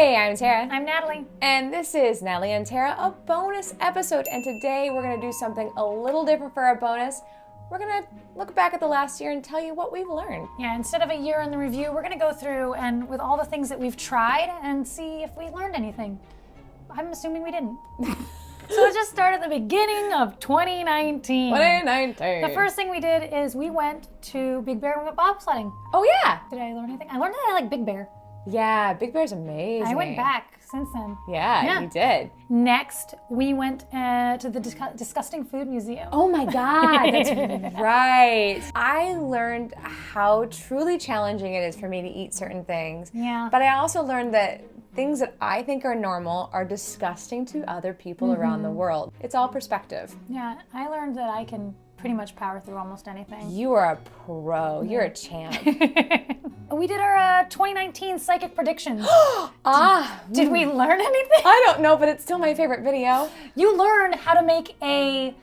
Hey, I'm Tara. I'm Natalie. And this is Natalie and Tara, a bonus episode. And today we're going to do something a little different for our bonus. We're going to look back at the last year and tell you what we've learned. Yeah, instead of a year in the review, we're going to go through and with all the things that we've tried and see if we learned anything. I'm assuming we didn't. So let's just start at the beginning of 2019. 2019. The first thing we did is we went to Big Bear and went bobsledding. Oh, yeah. Did I learn anything? I learned that I like Big Bear. Yeah, Big Bear's amazing. I went back since then. Yeah, you did. Next, we went to the Disgusting Food Museum. Oh my God, that's right. I learned how truly challenging it is for me to eat certain things. Yeah. But I also learned that things that I think are normal are disgusting to other people around the world. It's all perspective. Yeah, I learned that I can pretty much power through almost anything. You are a pro. You're a champ. We did our 2019 psychic predictions. Did we learn anything? I don't know, but it's still my favorite video. You learned how to make a,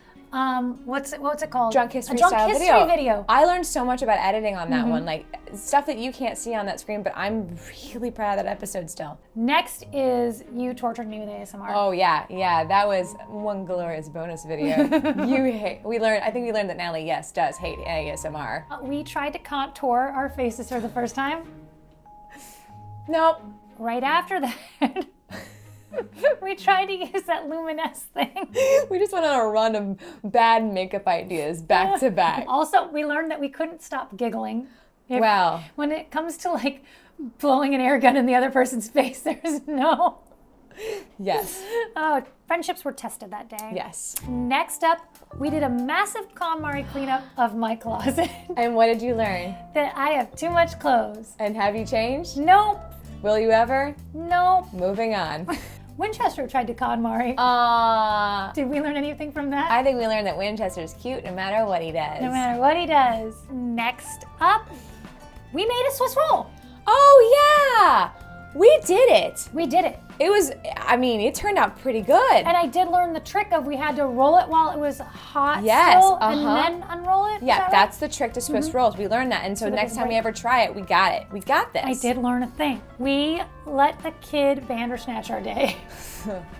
what's it called? Drunk history a drunk style history video. I learned so much about editing on that one, like stuff that you can't see on that screen, but I'm really proud of that episode still. Next is you tortured me with ASMR. Oh yeah, that was one glorious bonus video. I think we learned that Natalie, yes, does hate ASMR. We tried to contour our faces for the first time. Nope. Right after that, we tried to use that Luminous thing. We just went on a run of bad makeup ideas back to back. Also, we learned that we couldn't stop giggling. Wow. When it comes to like blowing an air gun in the other person's face, there's no. Yes. Oh, friendships were tested that day. Yes. Next up, we did a massive KonMari cleanup of my closet. And what did you learn? That I have too much clothes. And have you changed? Nope. Will you ever? Nope. Moving on. Winchester tried to KonMari. Did we learn anything from that? I think we learned that Winchester's cute no matter what he does. No matter what he does. Next up, we made a Swiss roll. Oh yeah! We did it! We did it. It turned out pretty good. And I did learn the trick of we had to roll it while it was hot Yes, still, and then unroll it. Yeah, that that's the trick to Swiss rolls. We learned that, and so next time we ever try it, we got it. We got this. I did learn a thing. We let the kid bandersnatch our day.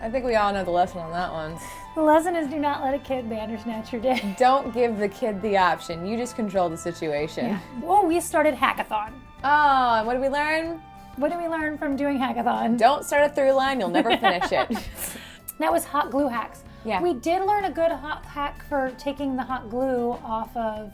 I think we all know the lesson on that one. The lesson is do not let a kid bandersnatch your day. Don't give the kid the option. You just control the situation. Yeah. Oh, we started hackathon. Oh, and what did we learn? What did we learn from doing hackathon? Don't start a through line, you'll never finish it. That was hot glue hacks. Yeah. We did learn a good hot hack for taking the hot glue off of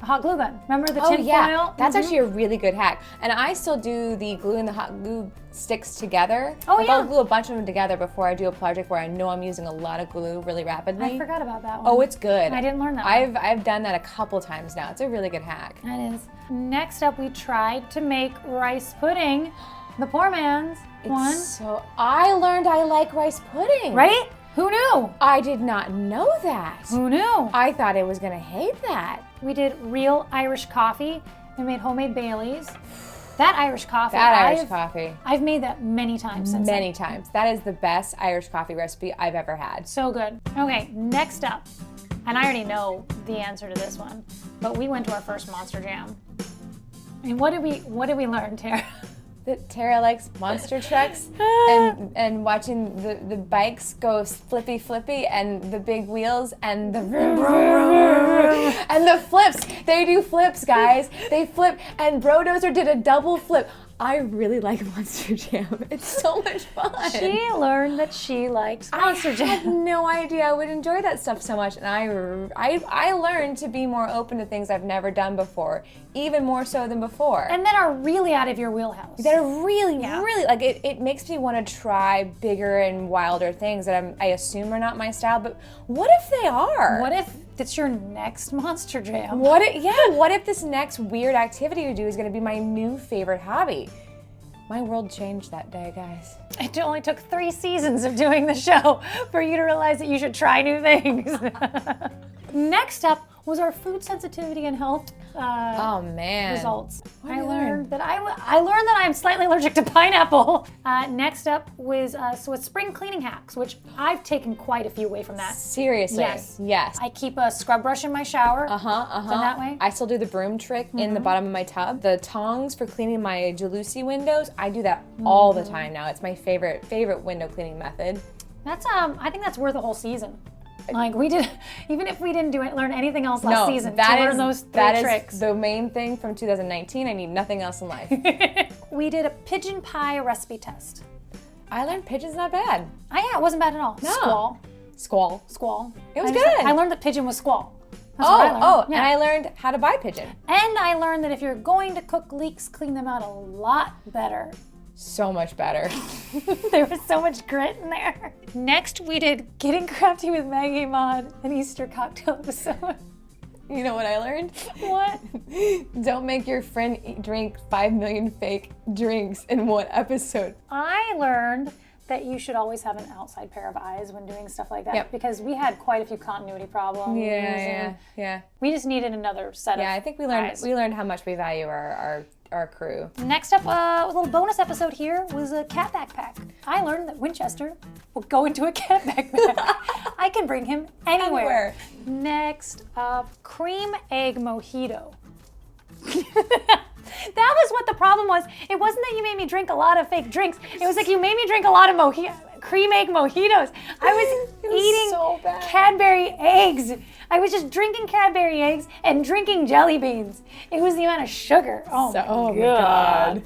a hot glue gun. Remember the tin foil? That's actually a really good hack. And I still do the glue and the hot glue sticks together. Oh, like yeah. I'll glue a bunch of them together before I do a project where I know I'm using a lot of glue really rapidly. I forgot about that one. Oh, it's good. I didn't learn that one. I've done that a couple times now. It's a really good hack. That is. Next up, we tried to make rice pudding. The poor man's one. So I learned I like rice pudding. Right? Who knew? I did not know that. Who knew? I thought it was gonna hate that. We did real Irish coffee. We made homemade Baileys. That Irish coffee. Coffee. I've made that many times since Many times. That is the best Irish coffee recipe I've ever had. So good. Okay, next up, and I already know the answer to this one, but we went to our first Monster Jam. And what did we learn, Tara? That Tara likes monster trucks and watching the bikes go flippy and the big wheels and the and the flips. They do flips, guys. They flip, and Brodozer did a double flip. I really like Monster Jam. It's so much fun. She learned that she likes Monster Jam. I had no idea I would enjoy that stuff so much, and I learned to be more open to things I've never done before, even more so than before. And that are really out of your wheelhouse. That are really, really, like, it makes me want to try bigger and wilder things that I assume are not my style, but what if they are? What if it's your next Monster Jam? What if this next weird activity you do is going to be my new favorite hobby? My world changed that day, guys. It only took 3 seasons of doing the show for you to realize that you should try new things. Next up was our food sensitivity and health Oh man. results. What did I you learned learn? that I learned that I'm slightly allergic to pineapple. Next up was it's spring cleaning hacks, which I've taken quite a few away from that. Seriously. Yes. Yes. I keep a scrub brush in my shower. Done that way? I still do the broom trick in the bottom of my tub. The tongs for cleaning my jalousie windows, I do that all the time now. It's my favorite window cleaning method. That's I think that's worth a whole season. Like we did, even if we didn't learn anything else last season, to learn those three tricks. Is the main thing from 2019. I need nothing else in life. We did a pigeon pie recipe test. I learned pigeon's not bad. Yeah, it wasn't bad at all. No. Squall. It was good. I learned that pigeon was squall. That's what I learned. And I learned how to buy pigeon. And I learned that if you're going to cook leeks, clean them out a lot better. So much better. There was so much grit in there. Next, we did Getting Crafty with Maggie Maude, an Easter cocktail episode. You know what I learned? What? Don't make your friend drink 5 million fake drinks in one episode. I learned that you should always have an outside pair of eyes when doing stuff like that because we had quite a few continuity problems. Yeah. We just needed another set of I think we learned eyes. we learned how much we value our crew. Next up, a little bonus episode here was a cat backpack. I learned that Winchester will go into a cat backpack. I can bring him anywhere. Next up, cream egg mojito. That was what the problem was. It wasn't that you made me drink a lot of fake drinks. It was like you made me drink a lot of cream egg mojitos. I was eating so bad. Cadbury eggs. I was just drinking Cadbury eggs and drinking jelly beans. It was the amount of sugar. Oh my God.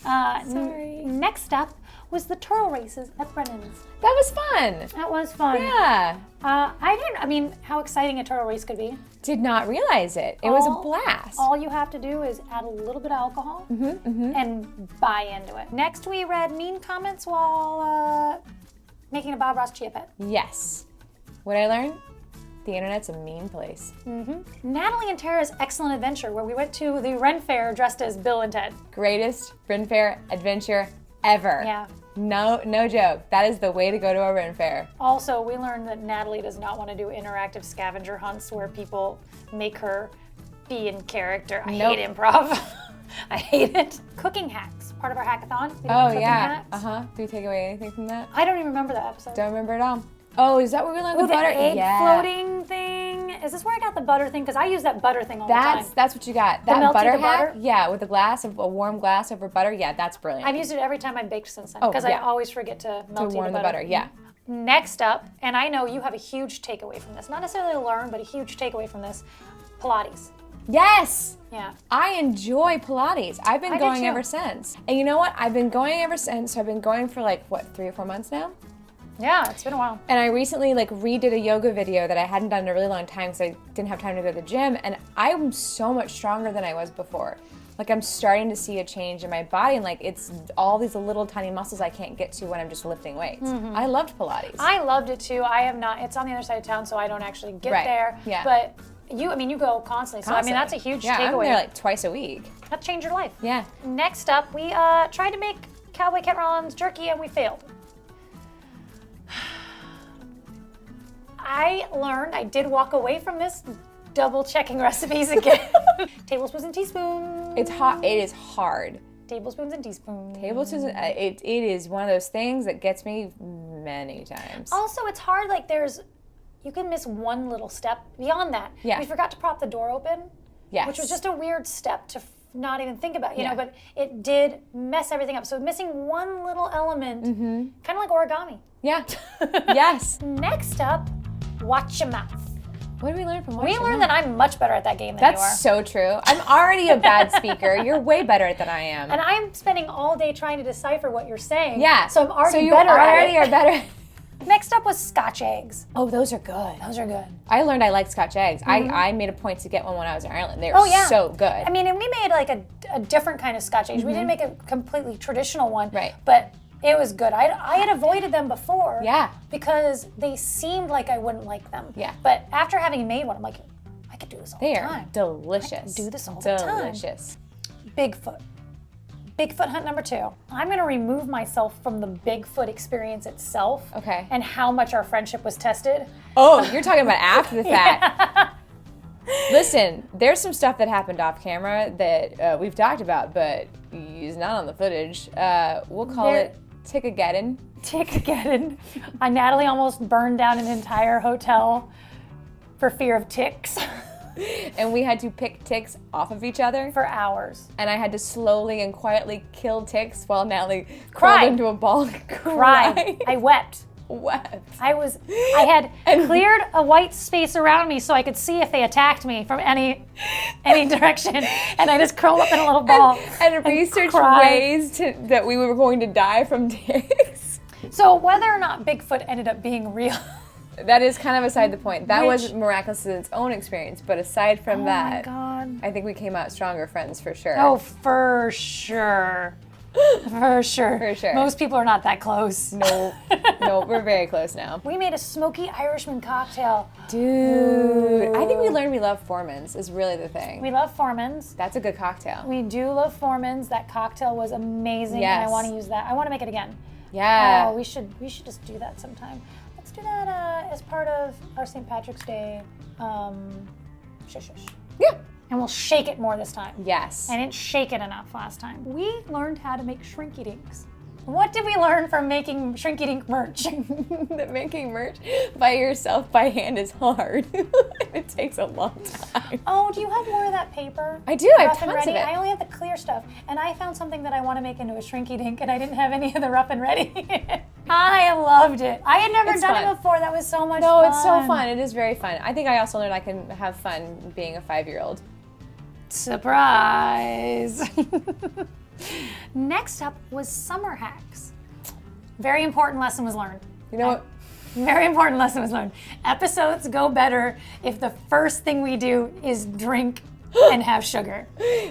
Sorry. Next up was the turtle races at Brennan's. That was fun. That was fun. Yeah. I mean, how exciting a turtle race could be. Did not realize it. It was a blast. All you have to do is add a little bit of alcohol and buy into it. Next, we read mean comments while making a Bob Ross chia pet. Yes. What I learned? The internet's a mean place. Natalie and Tara's excellent adventure, where we went to the Ren Fair dressed as Bill and Ted. Greatest Ren Fair adventure ever. Yeah. No joke. That is the way to go to a Ren Fair. Also, we learned that Natalie does not want to do interactive scavenger hunts where people make her be in character. I hate improv. I hate it. Cooking hacks, part of our hackathon. We did cooking hacks. Do you take away anything from that? I don't even remember that episode. Don't remember at all. Oh, is that where we learned the butter? The egg floating thing. Is this where I got the butter thing? Because I use that butter thing all the time. That's what you got. That melty butter the hack? butter? Yeah, with a warm glass over butter. Yeah, that's brilliant. I've used it every time I've baked since then because I always forget to melt warm the butter. Yeah. Next up, and I know you have a huge takeaway from this. Not necessarily learn, but a huge takeaway from this. Pilates. Yes. Yeah. I enjoy Pilates. I've been going ever since. And you know what? I've been going ever since. So I've been going for 3 or 4 months now. Yeah, it's been a while. And I recently redid a yoga video that I hadn't done in a really long time because I didn't have time to go to the gym. And I'm so much stronger than I was before. I'm starting to see a change in my body, and it's all these little tiny muscles I can't get to when I'm just lifting weights. I loved Pilates. I loved it too. I have not. It's on the other side of town, so I don't actually get there. Yeah. But you go constantly. So that's a huge takeaway. I'm there twice a week. That changed your life. Yeah. Next up, we tried to make Cowboy Kent Rollins jerky, and we failed. I did walk away from this double checking recipes again. Tablespoons and teaspoons. It's hot. It is hard. Tablespoons and teaspoons. Tablespoons. It is one of those things that gets me many times. Also, it's hard. You can miss one little step. Beyond that, we forgot to prop the door open. Yes. Which was just a weird step to not even think about, you know. But it did mess everything up. So missing one little element, kind of like origami. Yeah. Yes. Next up, watch your mouth. What did we learn from Watch We Your learned Mouth? that I'm much better at that game than you are. That's so true. I'm already a bad speaker. You're way better than I am. And I'm spending all day trying to decipher what you're saying. Yeah. So I'm already you better already at it. are better. Next up was Scotch eggs. Oh, those are good. Those are good. I learned I like Scotch eggs. I made a point to get one when I was in Ireland. They were so good. I mean, and we made a different kind of Scotch eggs. We didn't make a completely traditional one. Right. But it was good. I had avoided them before. Yeah. Because they seemed like I wouldn't like them. Yeah. But after having made one, I'm like, I could do this all They the are time. delicious. I can do this all the time. Delicious. Bigfoot. Bigfoot hunt number 2. I'm going to remove myself from the Bigfoot experience itself. Okay. And how much our friendship was tested. Oh, you're talking about after the fact. Listen, there's some stuff that happened off camera that we've talked about, but is not on the footage. We'll call it Tickageddon. Tickageddon. Natalie almost burned down an entire hotel for fear of ticks. And we had to pick ticks off of each other For hours. and I had to slowly and quietly kill ticks while Natalie Cried. crawled into a ball and Cried. I wept. Wept. I had cleared a white space around me so I could see if they attacked me from any direction, and I just curled up in a little ball and researched cried. ways that we were going to die from ticks. So whether or not Bigfoot ended up being real, That is kind of aside the point. That Which- was miraculous in its own experience, but aside from oh my my God. I think we came out stronger friends for sure. Oh, for sure. For sure. For sure. Most people are not that close. No, we're very close now. We made a smoky Irishman cocktail. Dude, I think we learned we love Foreman's is really the thing. We love Foreman's. That's a good cocktail. We do love Foreman's. That cocktail was amazing, and Yes. I want to use that. I want to make it again. Yeah. Oh, we should just do that sometime. Let's do that as part of our St. Patrick's Day. Shush. Yeah. And we'll shake it more this time. Yes. I didn't shake it enough last time. We learned how to make shrinky dinks. What did we learn from making shrinky dink merch? That making merch by yourself by hand is hard. It takes a long time. Oh, do you have more of that paper? I do. I have Rough and tons ready? of it. I only have the clear stuff, and I found something that I want to make into a shrinky dink, and I didn't have any of the rough and ready. I loved it. I had never It's done fun. it before. That was so much No, fun. it's so fun. It is very fun. I think I also learned I can have fun being a 5-year-old. Surprise! Next up was summer hacks. Very important lesson was learned. You know what? Very important lesson was learned. Episodes go better if the first thing we do is drink and have sugar.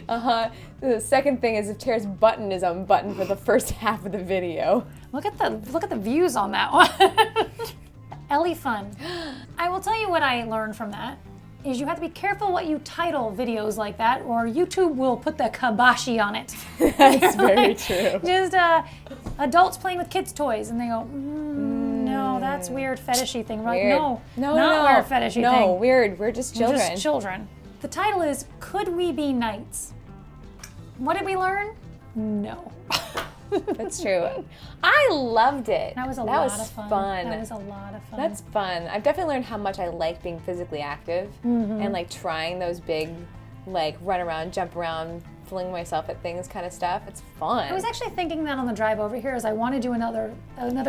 The second thing is if Tara's button is unbuttoned for the first half of the video. Look at the views on that one. Ellie fun. I will tell you what I learned from that is you have to be careful what you title videos like that, or YouTube will put the kibosh on it. That's very true. Just adults playing with kids' toys, and they go, no, that's weird fetishy thing. We're like, Weird. no, No, not no. weird fetishy thing. No, weird. We're just We're children. just children. The title is Could We Be Knights? What did we learn? No. That's true. I loved it. That was a that lot was of fun. fun. That was a lot of fun. That's fun. I've definitely learned how much I like being physically active and like trying those big, like run around, jump around, fling myself at things kind of stuff. It's fun. I was actually thinking that on the drive over here, is I want to do another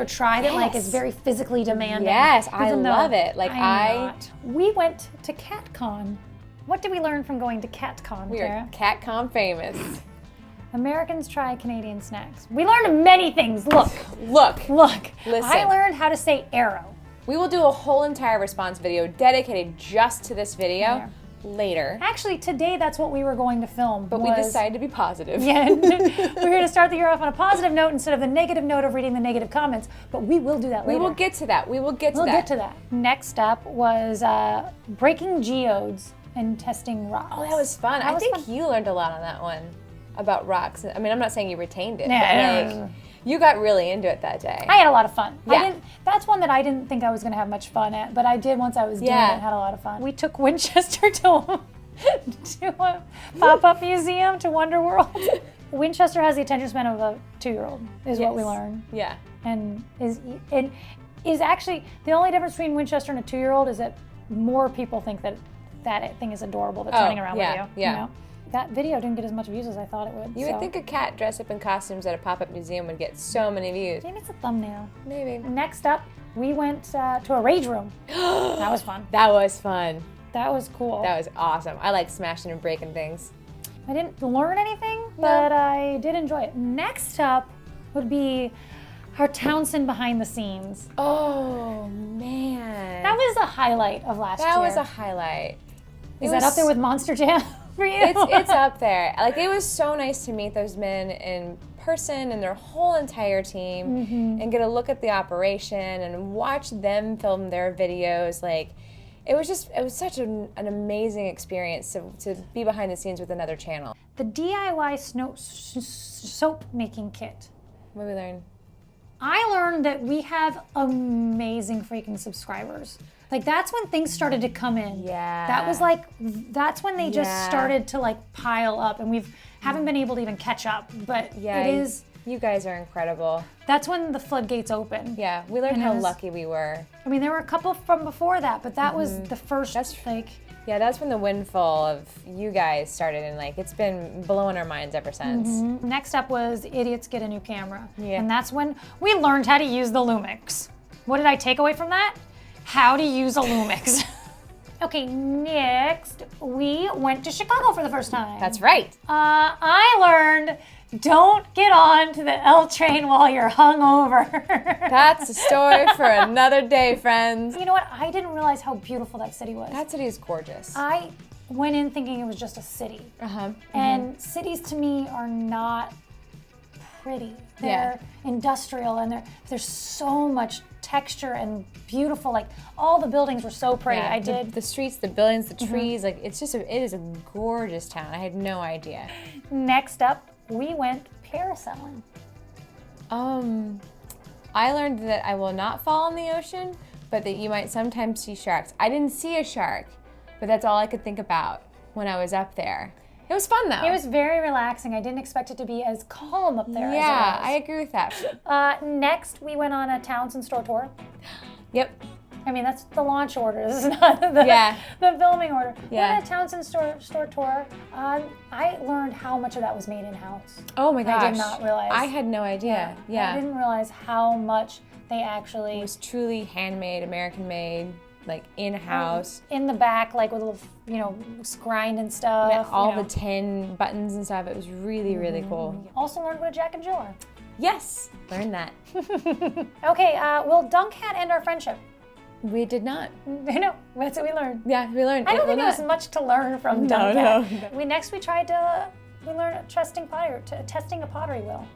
try that like is Yes. very physically demanding. Yes, I even though love it. Like I'm not. We went to CatCon. What did we learn from going to CatCon, we Tara? are CatCon famous. Americans try Canadian snacks. We learned many things. Look. Listen. I learned how to say arrow. We will do a whole entire response video dedicated just to this video later. Actually, today that's what we were going to film. But we decided to be positive. Yeah, we're going to start the year off on a positive note instead of the negative note of reading the negative comments. But we will do that later. We will get to that. We'll get to that. Next up was breaking geodes and testing rocks. Oh, that was fun. That I was think fun. you learned a lot on that one about rocks. I mean, I'm not saying you retained it, Yeah. but like, you got really into it that day. I had a lot of fun. Yeah. That's one that I didn't think I was going to have much fun at, but I did once I was doing it and had a lot of fun. We took Winchester to a pop-up museum to Wonder World. Winchester has the attention span of a 2-year-old, is what we learned. Yeah. And is actually the only difference between Winchester and a 2-year-old is that more people think that thing is adorable that's running around with you. Yeah. You know? That video didn't get as much views as I thought it would. You would think a cat dressed up in costumes at a pop-up museum would get so many views. maybe it's a thumbnail. Maybe. Next up, we went to a rage room. That was fun. That was fun. That was cool. That was awesome. I like smashing and breaking things. I didn't learn anything, but I did enjoy it. Next up would be our Townsend behind the scenes. Oh, man. That was a highlight of last year. That was a highlight. Is that up there with Monster Jam for you? It's up there. Like, it was so nice to meet those men in person and their whole entire team and get a look at the operation and watch them film their videos. Like, it was such an amazing experience to be behind the scenes with another channel. The DIY soap making kit. What did we learn? I learned that we have amazing freaking subscribers. Like that's when things started to come in. Yeah. That's when they just started to like pile up, and haven't been able to even catch up. But Yeah, it is. You guys are incredible. That's when the floodgates open. Yeah, we learned how lucky we were. I mean, there were a couple from before that, but that was the first. Yeah, that's when the windfall of you guys started, and like it's been blowing our minds ever since. Next up was idiots get a new camera. Yeah. And that's when we learned how to use the Lumix. What did I take away from that? How to use a Lumix. Okay, next we went to Chicago for the first time. That's right. I learned don't get on to the L train while you're hungover. That's a story for another day, friends. You know what? I didn't realize how beautiful that city was. That city is gorgeous. I went in thinking it was just a city. Uh-huh. And cities to me are not pretty. They're industrial, and there's so much texture and beautiful. Like all the buildings were so pretty. Yeah, the streets, the buildings, the trees. Like it is a gorgeous town. I had no idea. Next up, we went parasailing. I learned that I will not fall in the ocean, but that you might sometimes see sharks. I didn't see a shark, but that's all I could think about when I was up there. It was fun though. It was very relaxing. I didn't expect it to be as calm up there. Yeah, as it was. I agree with that. Next, we went on a Townsend store tour. Yep. I mean, that's the launch order. This is not the filming order. Yeah. We went on a Townsend store tour. I learned how much of that was made in-house. Oh my gosh. I did not realize. I had no idea. Yeah. I didn't realize how much they actually... It was truly handmade, American-made, like in-house. In the back, like with a little, grind and stuff. Yeah, all the tin buttons and stuff. It was really, really cool. Also learned what a Jack and Jill are. Yes, learned that. Okay, will Dunk Hat end our friendship? We did not. I know, that's what we learned. Yeah, we learned. I don't think there was much to learn from Dunk Hat. No. We learned testing a pottery wheel.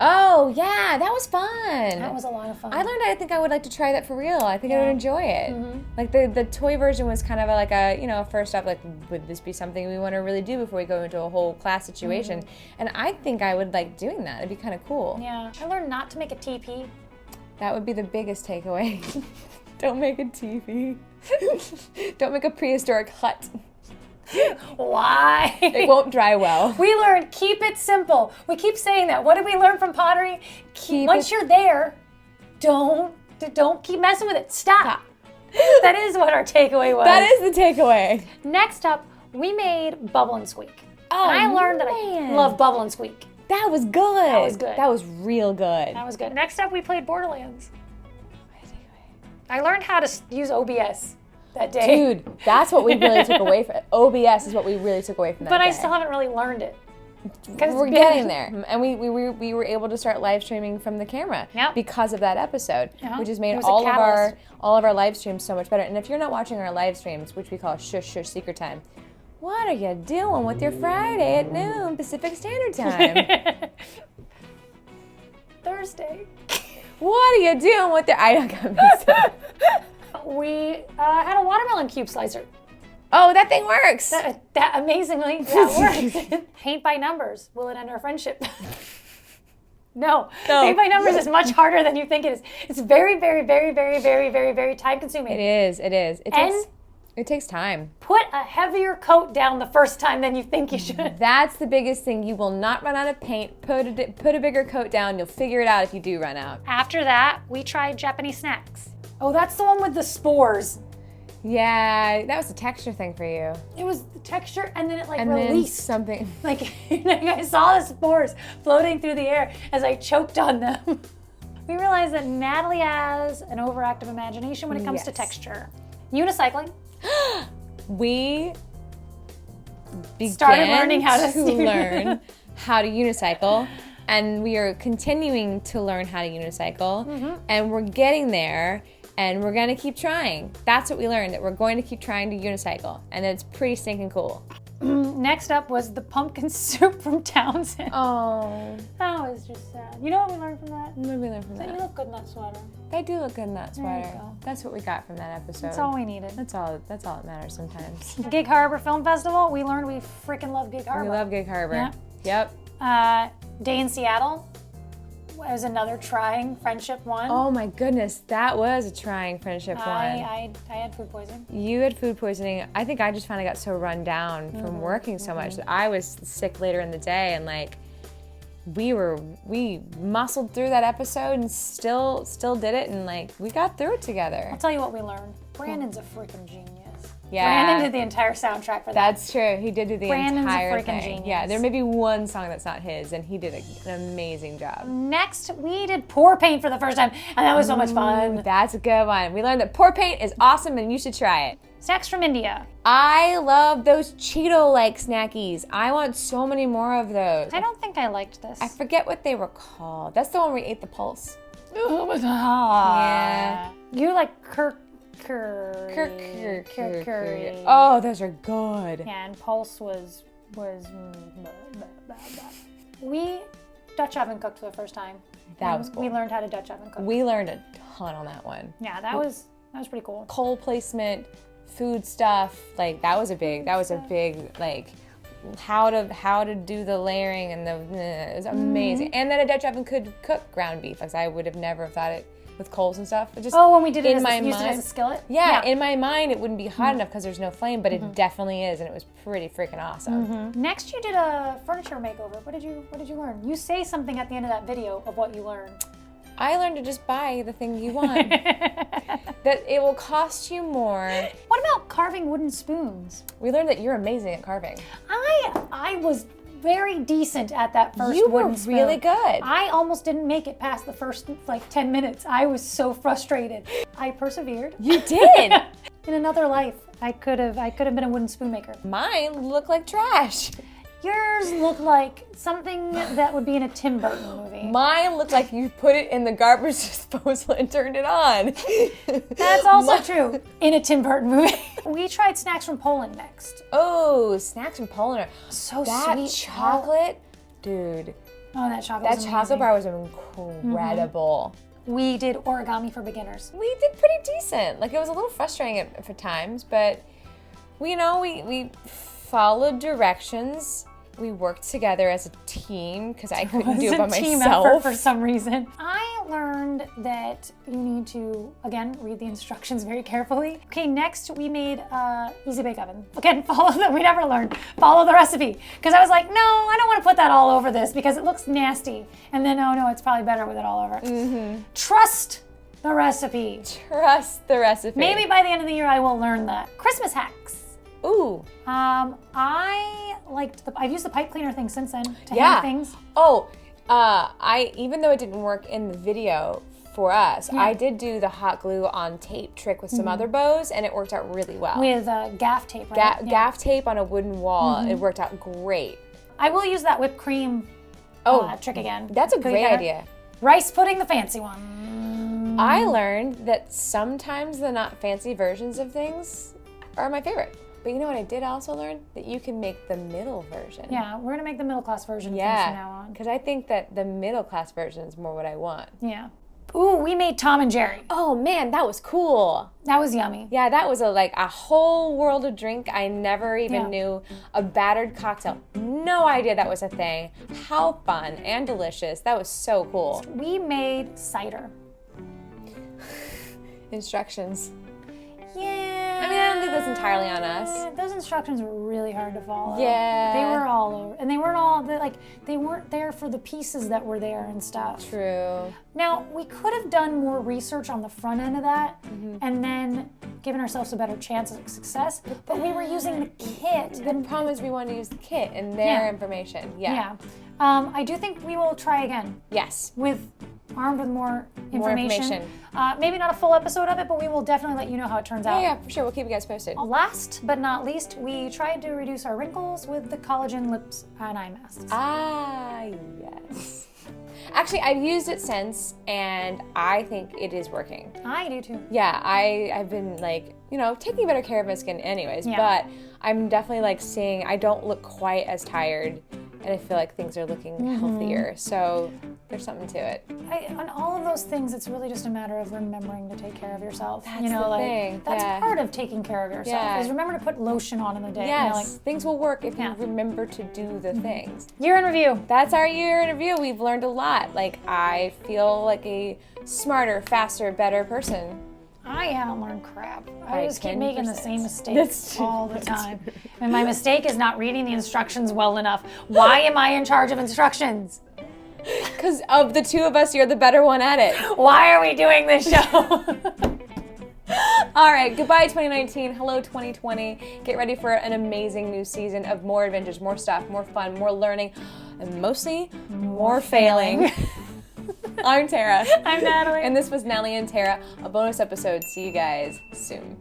Oh, yeah, that was fun. That was a lot of fun. I think I would like to try that for real. I think I would enjoy it. Like the toy version was kind of like a, first off, like, would this be something we want to really do before we go into a whole class situation? And I think I would like doing that. It'd be kind of cool. Yeah. I learned not to make a teepee. That would be the biggest takeaway. Don't make a teepee. Don't make a prehistoric hut. Why? It won't dry well. We learned keep it simple. We keep saying that. What did we learn from pottery? Once you're there, don't keep messing with it. Stop. That is what our takeaway was. That is the takeaway. Next up, we made Bubble and Squeak. Oh, and I learned that I love Bubble and Squeak. That was good. That was good. That was real good. That was good. Next up, we played Borderlands. I learned how to use OBS that day. Dude, that's what we really took away from it. OBS is what we really took away from that But day. I still haven't really learned it. We're getting there. And we were able to start live streaming from the camera because of that episode, which has made all of our live streams so much better. And if you're not watching our live streams, which we call Shush Shush Secret Time, what are you doing with your Friday at noon Pacific Standard Time? Thursday. What are you doing with I don't got mixed up. We had a watermelon cube slicer. Oh, that thing works. That amazingly, that works. Paint by numbers. Will it end our friendship? No. Paint by numbers is much harder than you think it is. It's very, very, very, very, very, very, very time consuming. It is. It takes time. Put a heavier coat down the first time than you think you should. That's the biggest thing. You will not run out of paint. Put a bigger coat down. You'll figure it out if you do run out. After that, we tried Japanese snacks. Oh, that's the one with the spores. Yeah, that was a texture thing for you. It was the texture, and then it and released. Then something. Like I saw the spores floating through the air as I choked on them. We realized that Natalie has an overactive imagination when it comes to texture. Unicycling. We started learning how to learn how to unicycle, and we are continuing to learn how to unicycle, and we're getting there, and we're gonna keep trying. That's what we learned, that we're going to keep trying to unicycle, and it's pretty stinking cool. Next up was the pumpkin soup from Townsend. Oh. That was just sad. You know what we learned from that? What did we learn from that? You look good in that sweater. They do look good in that sweater. There you go. That's what we got from that episode. That's all we needed. That's all that matters sometimes. Gig Harbor Film Festival, we learned we freaking love Gig Harbor. We love Gig Harbor. Yep. Yep. Day in Seattle. was another trying friendship one. Oh my goodness, that was a trying friendship one. I had food poisoning. You had food poisoning. I think I just finally got so run down from working so much that I was sick later in the day, and like we muscled through that episode and still did it, and like we got through it together. I'll tell you what we learned. Brandon's a freaking genius. Yeah. Brandon did the entire soundtrack for that. That's true. He did do the Brandon's entire a freaking thing. genius. Yeah, there may be one song that's not his, and he did an amazing job. Next, we did pour paint for the first time, and that was so much fun. That's a good one. We learned that pour paint is awesome, and you should try it. Snacks from India. I love those Cheeto-like snackies. I want so many more of those. I don't think I liked this. I forget what they were called. That's the one where we ate the pulse. Oh, it was Yeah. You like curry. Oh, those are good. Yeah, and Pulse was we Dutch oven cooked for the first time. That was cool. We learned how to Dutch oven cook. We learned a ton on that one. Yeah, that was pretty cool. Coal placement, food stuff, like that was a big like how to do the layering, and it was amazing. And then a Dutch oven could cook ground beef, as I would have never thought it with coals and stuff. It just, when we did it, used it as a skillet? Yeah, in my mind it wouldn't be hot enough because there's no flame, but it definitely is, and it was pretty freaking awesome. Next, you did a furniture makeover. What did you learn? You say something at the end of that video of what you learned. I learned to just buy the thing you want. That it will cost you more. What about carving wooden spoons? We learned that you're amazing at carving. I was very decent at that first You were wooden spoon. really good. I almost didn't make it past the first 10 minutes. I was so frustrated. I persevered. You did. In another life, I could have been a wooden spoon maker. Mine look like trash. Yours looked like something that would be in a Tim Burton movie. Mine looked like you put it in the garbage disposal and turned it on. That's also true. In a Tim Burton movie. We tried snacks from Poland next. Oh, snacks from Poland. So that sweet. chocolate, dude. Oh, that chocolate was amazing. chocolate bar was incredible. We did origami for beginners. We did pretty decent. Like, it was a little frustrating for times, but we followed directions. We worked together as a team because I couldn't do it by It was a team myself. effort for some reason. I learned that you need to, again, read the instructions very carefully. Okay, next we made easy bake oven. Again, we never learned. Follow the recipe. Because I was like, no, I don't want to put that all over this because it looks nasty. And then, oh no, it's probably better with it all over. Trust the recipe. Trust the recipe. Maybe by the end of the year I will learn that. Christmas hacks. Ooh. I've used the pipe cleaner thing since then to hang things. Oh, even though it didn't work in the video for us, I did do the hot glue on tape trick with some other bows, and it worked out really well. With gaff tape, right? Gaff tape on a wooden wall. It worked out great. I will use that whipped cream trick again. That's a great idea. Rice pudding, the fancy one. I learned that sometimes the not fancy versions of things are my favorite. But you know what I did also learn? That you can make the middle version. Yeah, we're gonna make the middle class version of things from now on. Because I think that the middle class version is more what I want. Yeah. Ooh, we made Tom and Jerry. Oh man, that was cool. That was yummy. Yeah, that was a whole world of drink. I never even knew. A battered cocktail. No idea that was a thing. How fun and delicious. That was so cool. We made cider. Instructions. Yeah. I mean, I don't think that's entirely on us. Those instructions were really hard to follow. Yeah. They were all over. And they weren't there for the pieces that were there and stuff. True. Now, we could have done more research on the front end of that and then given ourselves a better chance of success, but we were using the kit. The problem is we wanted to use the kit and their information. Yeah. I do think we will try again. Yes. Armed with more information. More information. Maybe not a full episode of it, but we will definitely let you know how it turns out. Yeah, for sure. We'll keep you guys posted. Last but not least, we tried to reduce our wrinkles with the collagen lips and eye masks. Ah, yes. Actually, I've used it since, and I think it is working. I do too. Yeah, I've been taking better care of my skin anyways, but I'm definitely seeing I don't look quite as tired and I feel like things are looking healthier. So there's something to it. On all of those things, it's really just a matter of remembering to take care of yourself. That's the thing. That's part of taking care of yourself. Is remember to put lotion on in the day. Yes, things will work if you remember to do the things. Year in review. That's our year in review. We've learned a lot. Like, I feel like a smarter, faster, better person. I haven't learned crap. I just keep 10%. making the same mistakes all the time. And my mistake is not reading the instructions well enough. Why am I in charge of instructions? Because of the two of us, you're the better one at it. Why are we doing this show? All right, goodbye 2019, hello 2020. Get ready for an amazing new season of more adventures, more stuff, more fun, more learning, and mostly more failing. I'm Tara. I'm Natalie. And this was Natalie and Tara, a bonus episode. See you guys soon.